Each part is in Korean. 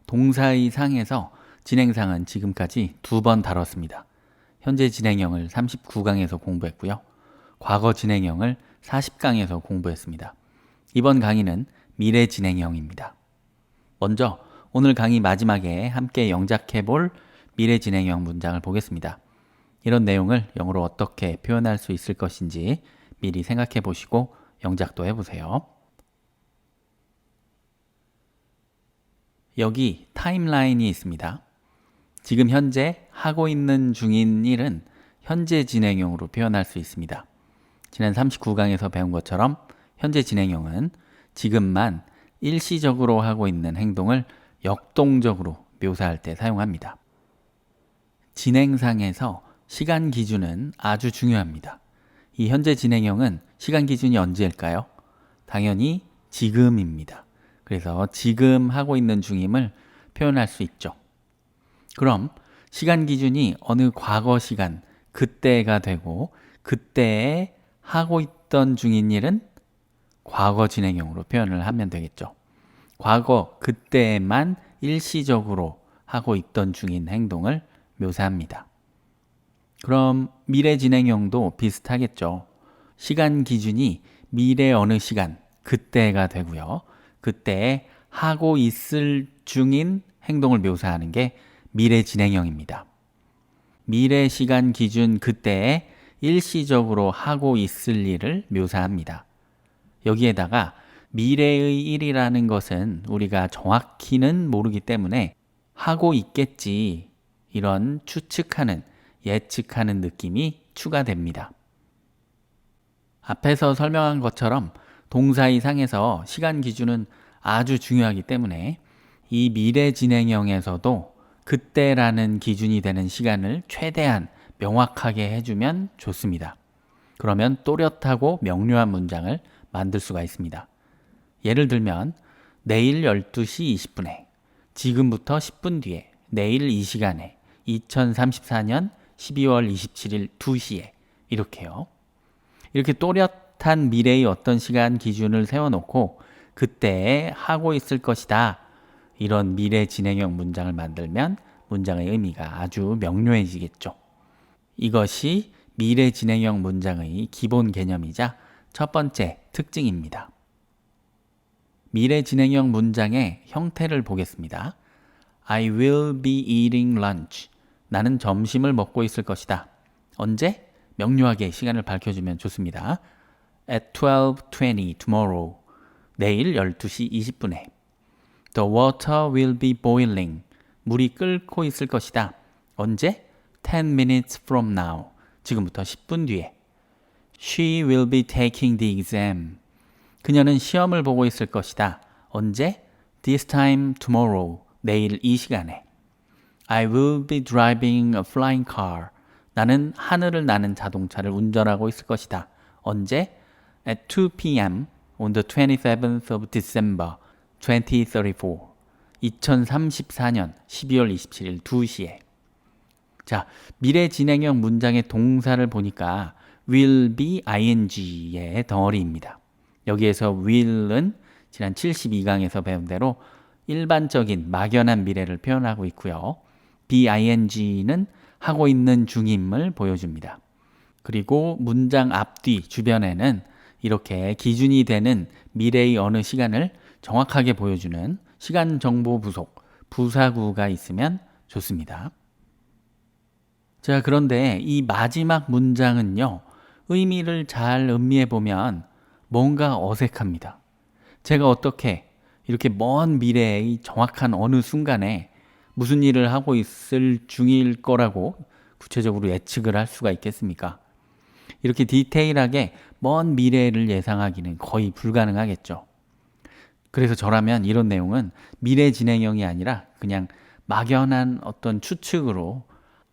동사의 상에서 진행상은 지금까지 2번 다뤘습니다. 현재 진행형을 39강에서 공부했고요. 과거 진행형을 40강에서 공부했습니다. 이번 강의는 미래 진행형입니다. 먼저 오늘 강의 마지막에 함께 영작해 볼 미래 진행형 문장을 보겠습니다. 이런 내용을 영어로 어떻게 표현할 수 있을 것인지 미리 생각해 보시고 영작도 해보세요. 여기 타임라인이 있습니다. 지금 현재 하고 있는 중인 일은 현재 진행형으로 표현할 수 있습니다. 지난 39강에서 배운 것처럼 현재 진행형은 지금만 일시적으로 하고 있는 행동을 역동적으로 묘사할 때 사용합니다. 진행상에서 시간 기준은 아주 중요합니다. 이 현재 진행형은 시간 기준이 언제일까요? 당연히 지금입니다. 그래서 지금 하고 있는 중임을 표현할 수 있죠. 그럼 시간 기준이 어느 과거 시간, 그때가 되고 그때에 하고 있던 중인 일은 과거 진행형으로 표현을 하면 되겠죠. 과거, 그때에만 일시적으로 하고 있던 중인 행동을 묘사합니다. 그럼 미래 진행형도 비슷하겠죠. 시간 기준이 미래 어느 시간, 그때가 되고요. 그때에 하고 있을 중인 행동을 묘사하는 게 미래 진행형입니다. 미래 시간 기준 그때에 일시적으로 하고 있을 일을 묘사합니다. 여기에다가 미래의 일이라는 것은 우리가 정확히는 모르기 때문에 하고 있겠지, 이런 추측하는, 예측하는 느낌이 추가됩니다. 앞에서 설명한 것처럼 동사의 상에서 시간 기준은 아주 중요하기 때문에 이 미래 진행형에서도 그때라는 기준이 되는 시간을 최대한 명확하게 해주면 좋습니다. 그러면 또렷하고 명료한 문장을 만들 수가 있습니다. 예를 들면 내일 12시 20분에, 지금부터 10분 뒤에, 내일 이 시간에, 2034년 12월 27일 2시에 이렇게요. 이렇게 또렷한 미래의 어떤 시간 기준을 세워놓고 그때에 하고 있을 것이다, 이런 미래 진행형 문장을 만들면 문장의 의미가 아주 명료해지겠죠. 이것이 미래 진행형 문장의 기본 개념이자 첫 번째 특징입니다. 미래 진행형 문장의 형태를 보겠습니다. I will be eating lunch. 나는 점심을 먹고 있을 것이다. 언제? 명료하게 시간을 밝혀주면 좋습니다. At 12:20 tomorrow. 내일 12시 20분에. The water will be boiling. 물이 끓고 있을 것이다. 언제? 10 minutes from now. 지금부터 10분 뒤에. She will be taking the exam. 그녀는 시험을 보고 있을 것이다. 언제? This time tomorrow. 내일 이 시간에. I will be driving a flying car. 나는 하늘을 나는 자동차를 운전하고 있을 것이다. 언제? At 2 p.m. on the 27th of December 2034. 2034년 12월 27일 2시에. 자, 미래 진행형 문장의 동사를 보니까 will be ing의 덩어리입니다. 여기에서 will은 지난 72강에서 배운 대로 일반적인 막연한 미래를 표현하고 있고요. being는 하고 있는 중임을 보여줍니다. 그리고 문장 앞뒤 주변에는 이렇게 기준이 되는 미래의 어느 시간을 정확하게 보여주는 시간 정보 부속, 부사구가 있으면 좋습니다. 자, 그런데 이 마지막 문장은요, 의미를 잘 음미해 보면 뭔가 어색합니다. 제가 어떻게 이렇게 먼 미래의 정확한 어느 순간에 무슨 일을 하고 있을 중일 거라고 구체적으로 예측을 할 수가 있겠습니까? 이렇게 디테일하게 먼 미래를 예상하기는 거의 불가능하겠죠. 그래서 저라면 이런 내용은 미래 진행형이 아니라 그냥 막연한 어떤 추측으로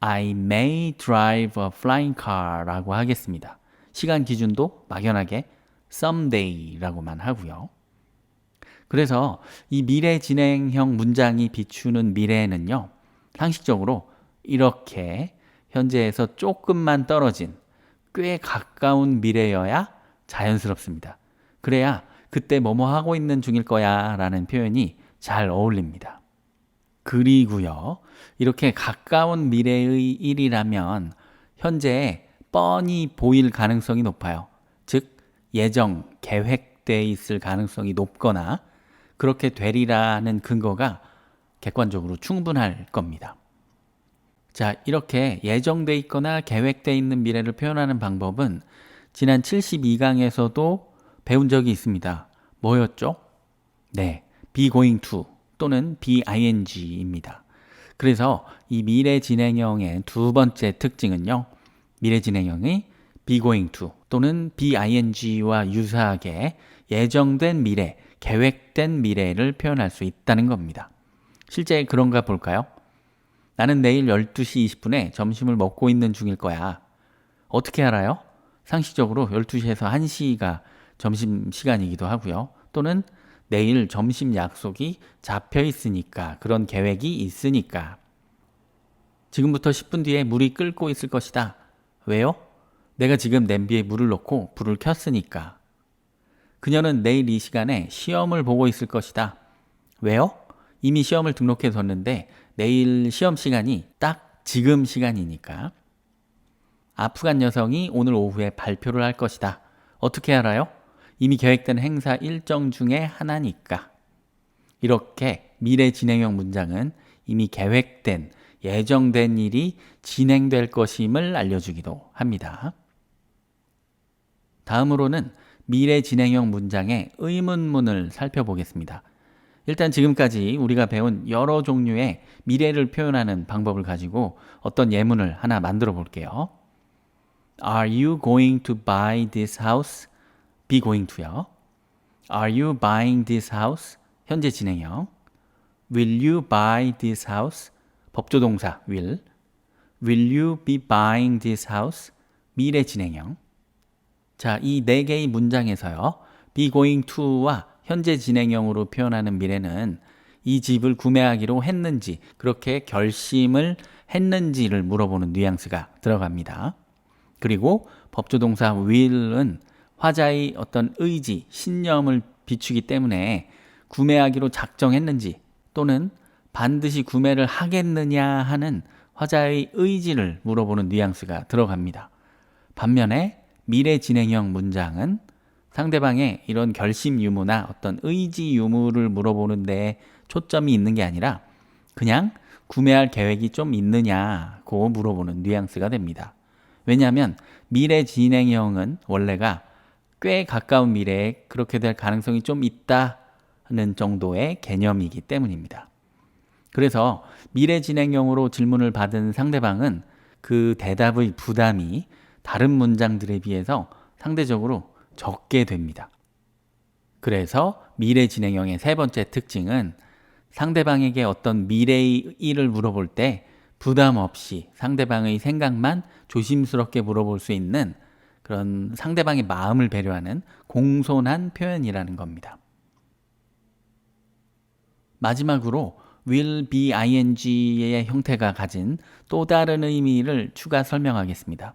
I may drive a flying car 라고 하겠습니다. 시간 기준도 막연하게 someday 라고만 하고요. 그래서 이 미래 진행형 문장이 비추는 미래는요, 상식적으로 이렇게 현재에서 조금만 떨어진 꽤 가까운 미래여야 자연스럽습니다. 그래야 그때 뭐뭐 하고 있는 중일 거야 라는 표현이 잘 어울립니다. 그리고요. 이렇게 가까운 미래의 일이라면 현재 뻔히 보일 가능성이 높아요. 즉, 예정, 계획돼 있을 가능성이 높거나 그렇게 되리라는 근거가 객관적으로 충분할 겁니다. 자, 이렇게 예정돼 있거나 계획돼 있는 미래를 표현하는 방법은 지난 72강에서도 배운 적이 있습니다. 뭐였죠? 네, be going to 또는 be ing입니다. 그래서 이 미래 진행형의 두 번째 특징은요. 미래 진행형이 be going to 또는 be ing와 유사하게 예정된 미래, 계획된 미래를 표현할 수 있다는 겁니다. 실제 그런가 볼까요? 나는 내일 12시 20분에 점심을 먹고 있는 중일 거야. 어떻게 알아요? 상식적으로 12시에서 1시가 점심시간이기도 하고요. 또는 내일 점심 약속이 잡혀 있으니까, 그런 계획이 있으니까. 지금부터 10분 뒤에 물이 끓고 있을 것이다. 왜요? 내가 지금 냄비에 물을 넣고 불을 켰으니까. 그녀는 내일 이 시간에 시험을 보고 있을 것이다. 왜요? 이미 시험을 등록해 뒀는데 내일 시험 시간이 딱 지금 시간이니까. 아프간 여성이 오늘 오후에 발표를 할 것이다. 어떻게 알아요? 이미 계획된 행사 일정 중에 하나니까. 이렇게 미래 진행형 문장은 이미 계획된, 예정된 일이 진행될 것임을 알려주기도 합니다. 다음으로는 미래 진행형 문장의 의문문을 살펴보겠습니다. 일단 지금까지 우리가 배운 여러 종류의 미래를 표현하는 방법을 가지고 어떤 예문을 하나 만들어 볼게요. Are you going to buy this house? be going to요. Are you buying this house? 현재 진행형. Will you buy this house? 법조동사 will. Will you be buying this house? 미래 진행형. 자, 이 네 개의 문장에서요. be going to와 현재 진행형으로 표현하는 미래는 이 집을 구매하기로 했는지, 그렇게 결심을 했는지를 물어보는 뉘앙스가 들어갑니다. 그리고 법조동사 will은 화자의 어떤 의지, 신념을 비추기 때문에 구매하기로 작정했는지 또는 반드시 구매를 하겠느냐 하는 화자의 의지를 물어보는 뉘앙스가 들어갑니다. 반면에 미래 진행형 문장은 상대방의 이런 결심 유무나 어떤 의지 유무를 물어보는 데에 초점이 있는 게 아니라 그냥 구매할 계획이 좀 있느냐고 물어보는 뉘앙스가 됩니다. 왜냐하면 미래 진행형은 원래가 꽤 가까운 미래에 그렇게 될 가능성이 좀 있다는 정도의 개념이기 때문입니다. 그래서 미래 진행형으로 질문을 받은 상대방은 그 대답의 부담이 다른 문장들에 비해서 상대적으로 적게 됩니다. 그래서 미래 진행형의 세 번째 특징은 상대방에게 어떤 미래의 일을 물어볼 때 부담 없이 상대방의 생각만 조심스럽게 물어볼 수 있는 그런 상대방의 마음을 배려하는 공손한 표현이라는 겁니다. 마지막으로 will be ing의 형태가 가진 또 다른 의미를 추가 설명하겠습니다.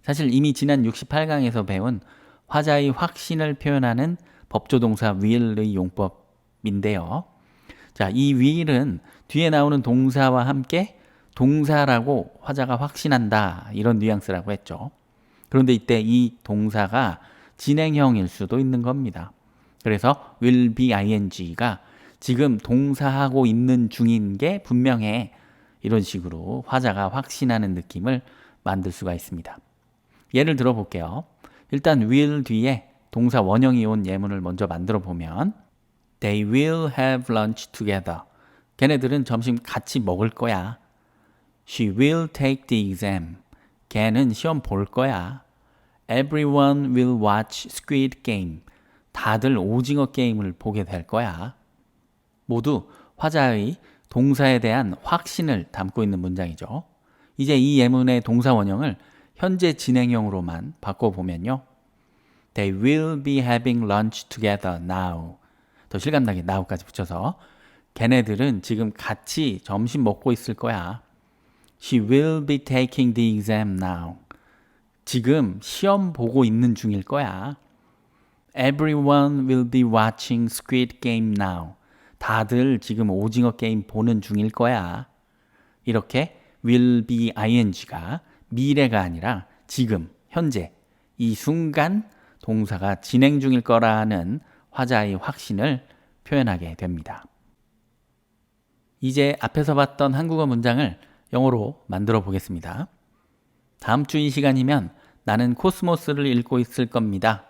사실 이미 지난 68강에서 배운 화자의 확신을 표현하는 법조동사 will의 용법인데요. 자, 이 will은 뒤에 나오는 동사와 함께 동사라고 화자가 확신한다, 이런 뉘앙스라고 했죠. 그런데 이때 이 동사가 진행형일 수도 있는 겁니다. 그래서 will be ing가 지금 동사하고 있는 중인 게 분명해, 이런 식으로 화자가 확신하는 느낌을 만들 수가 있습니다. 예를 들어 볼게요. 일단 will 뒤에 동사 원형이 온 예문을 먼저 만들어 보면 They will have lunch together. 걔네들은 점심 같이 먹을 거야. She will take the exam. 걔는 시험 볼 거야. Everyone will watch Squid Game. 다들 오징어 게임을 보게 될 거야. 모두 화자의 동사에 대한 확신을 담고 있는 문장이죠. 이제 이 예문의 동사 원형을 현재 진행형으로만 바꿔보면요. They will be having lunch together now. 더 실감나게 now까지 붙여서 걔네들은 지금 같이 점심 먹고 있을 거야. She will be taking the exam now. 지금 시험 보고 있는 중일 거야. Everyone will be watching Squid Game now. 다들 지금 오징어 게임 보는 중일 거야. 이렇게 will be ing가 미래가 아니라 지금, 현재, 이 순간 동사가 진행 중일 거라는 화자의 확신을 표현하게 됩니다. 이제 앞에서 봤던 한국어 문장을 영어로 만들어 보겠습니다. 다음 주 이 시간이면 나는 코스모스를 읽고 있을 겁니다.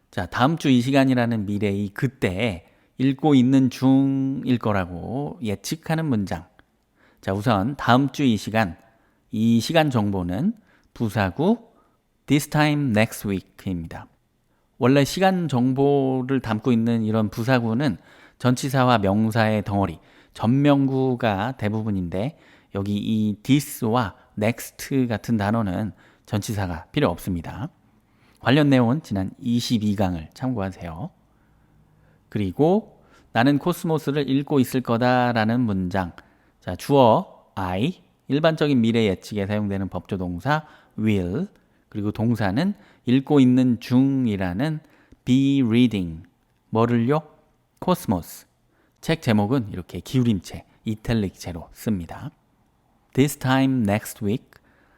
자, 다음 주 이 시간이라는 미래의 그때에 읽고 있는 중일 거라고 예측하는 문장. 자, 우선 다음 주 이 시간 정보는 부사구 this time next week입니다. 원래 시간 정보를 담고 있는 이런 부사구는 전치사와 명사의 덩어리, 전명구가 대부분인데 여기 이 this와 next 같은 단어는 전치사가 필요 없습니다. 관련 내용은 지난 22강을 참고하세요. 그리고 나는 코스모스를 읽고 있을 거다라는 문장. 자, 주어 I, 일반적인 미래 예측에 사용되는 법조 동사 will, 그리고 동사는 읽고 있는 중이라는 be reading. 뭐를요? 코스모스. 책 제목은 이렇게 기울임체, 이탈릭체로 씁니다. This time next week,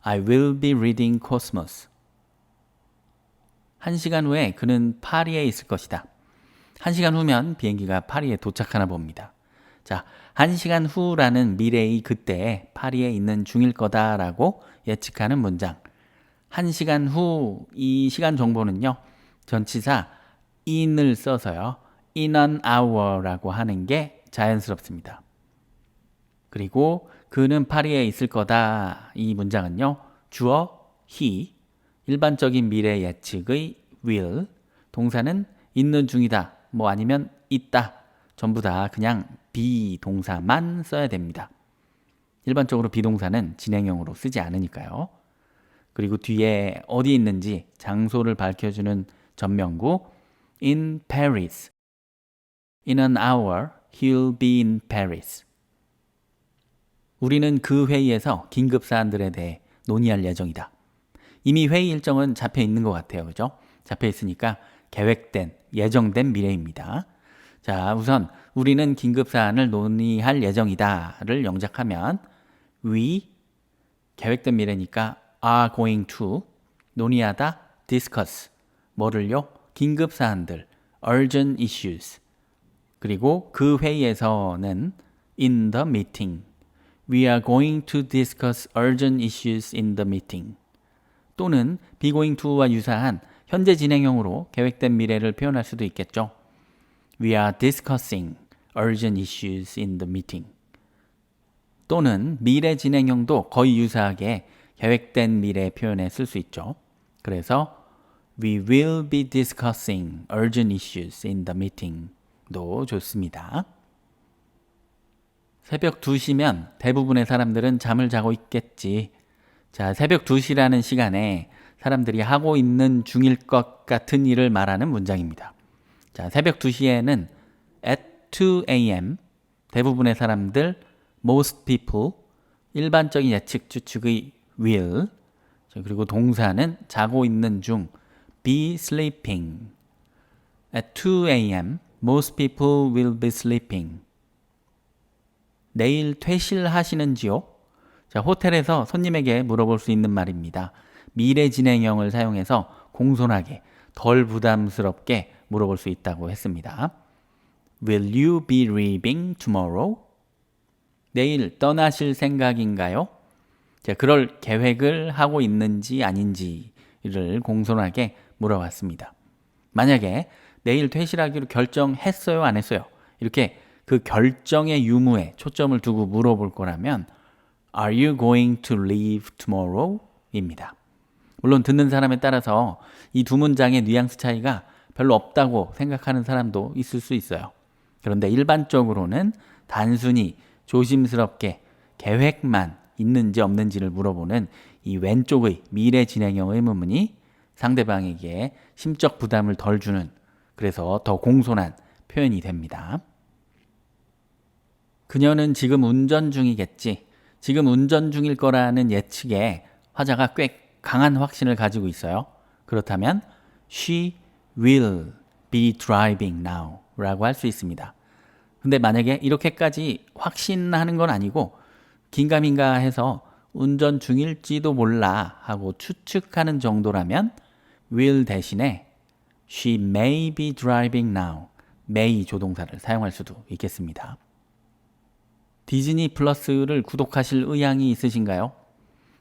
I will be reading Cosmos. 1시간 후에 그는 파리에 있을 것이다. 1시간 후면 비행기가 파리에 도착하나 봅니다. 자, 1시간 후라는 미래의 그때에 파리에 있는 중일 거다라고 예측하는 문장. 1시간 후, 이 시간 정보는요, 전치사 in을 써서요, in an hour라고 하는 게 자연스럽습니다. 그리고 그는 파리에 있을 거다. 이 문장은요, 주어 he, 일반적인 미래 예측의 will, 동사는 있는 중이다, 뭐 아니면 있다, 전부 다 그냥 be 동사만 써야 됩니다. 일반적으로 비동사는 진행형으로 쓰지 않으니까요. 그리고 뒤에 어디 있는지 장소를 밝혀주는 전명구 in Paris. In an hour, he'll be in Paris. 우리는 그 회의에서 긴급 사안들에 대해 논의할 예정이다. 이미 회의 일정은 잡혀 있는 것 같아요. 그죠? 잡혀 있으니까 계획된, 예정된 미래입니다. 자, 우선 우리는 긴급 사안을 논의할 예정이다를 영작하면 we, 계획된 미래니까 are going to, 논의하다, discuss, 뭐를요? 긴급 사안들, urgent issues. 그리고 그 회의에서는 in the meeting, we are going to discuss urgent issues in the meeting. 또는 be going to와 유사한 현재 진행형으로 계획된 미래를 표현할 수도 있겠죠. We are discussing urgent issues in the meeting. 또는 미래 진행형도 거의 유사하게 계획된 미래 표현에 쓸 수 있죠. 그래서 We will be discussing urgent issues in the meeting도 좋습니다. 새벽 2시면 대부분의 사람들은 잠을 자고 있겠지. 자, 새벽 2시라는 시간에 사람들이 하고 있는 중일 것 같은 일을 말하는 문장입니다. 자, 새벽 2시에는 at 2 a.m. 대부분의 사람들, most people, 일반적인 예측 추측의 will, 그리고 동사는 자고 있는 중, be sleeping. At 2 a.m. most people will be sleeping. 내일 퇴실하시는지요? 자, 호텔에서 손님에게 물어볼 수 있는 말입니다. 미래 진행형을 사용해서 공손하게, 덜 부담스럽게 물어볼 수 있다고 했습니다. Will you be leaving tomorrow? 내일 떠나실 생각인가요? 자, 그럴 계획을 하고 있는지 아닌지를 공손하게 물어봤습니다. 만약에 내일 퇴실하기로 결정했어요, 안 했어요? 이렇게 그 결정의 유무에 초점을 두고 물어볼 거라면 Are you going to leave tomorrow? 입니다. 물론 듣는 사람에 따라서 이 두 문장의 뉘앙스 차이가 별로 없다고 생각하는 사람도 있을 수 있어요. 그런데 일반적으로는 단순히 조심스럽게 계획만 있는지 없는지를 물어보는 이 왼쪽의 미래 진행형 의문문이 상대방에게 심적 부담을 덜 주는, 그래서 더 공손한 표현이 됩니다. 그녀는 지금 운전 중이겠지. 지금 운전 중일 거라는 예측에 화자가 꽤 강한 확신을 가지고 있어요. 그렇다면 She will be driving now 라고 할 수 있습니다. 근데 만약에 이렇게까지 확신하는 건 아니고 긴가민가 해서 운전 중일지도 몰라 하고 추측하는 정도라면 will 대신에 she may be driving now, may 조동사를 사용할 수도 있겠습니다. 디즈니 플러스를 구독하실 의향이 있으신가요?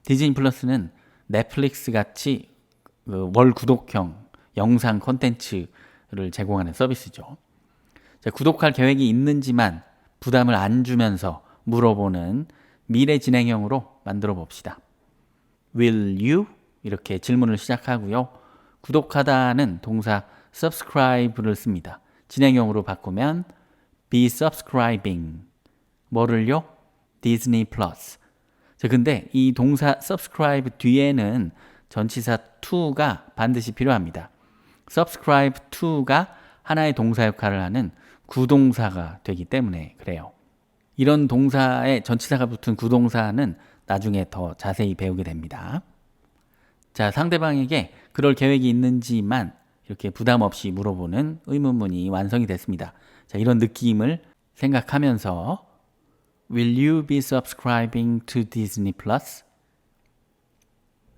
디즈니 플러스는 넷플릭스 같이 월 구독형 영상 콘텐츠를 제공하는 서비스죠. 자, 구독할 계획이 있는지만 부담을 안 주면서 물어보는 미래 진행형으로 만들어 봅시다. Will you? 이렇게 질문을 시작하고요. 구독하다는 동사 subscribe를 씁니다. 진행형으로 바꾸면 be subscribing. 뭐를요? 디즈니 플러스. 자, 근데 이 동사 subscribe 뒤에는 전치사 to가 반드시 필요합니다. subscribe to가 하나의 동사 역할을 하는 구동사가 되기 때문에 그래요. 이런 동사에 전치사가 붙은 구동사는 나중에 더 자세히 배우게 됩니다. 자, 상대방에게 그럴 계획이 있는지만 이렇게 부담 없이 물어보는 의문문이 완성이 됐습니다. 자, 이런 느낌을 생각하면서 Will you be subscribing to Disney Plus?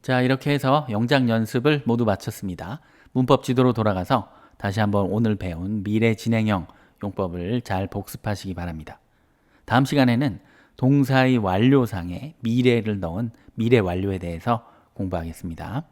자, 이렇게 해서 영작 연습을 모두 마쳤습니다. 문법 지도로 돌아가서 다시 한번 오늘 배운 미래 진행형 용법을 잘 복습하시기 바랍니다. 다음 시간에는 동사의 완료상에 미래를 넣은 미래 완료에 대해서 공부하겠습니다.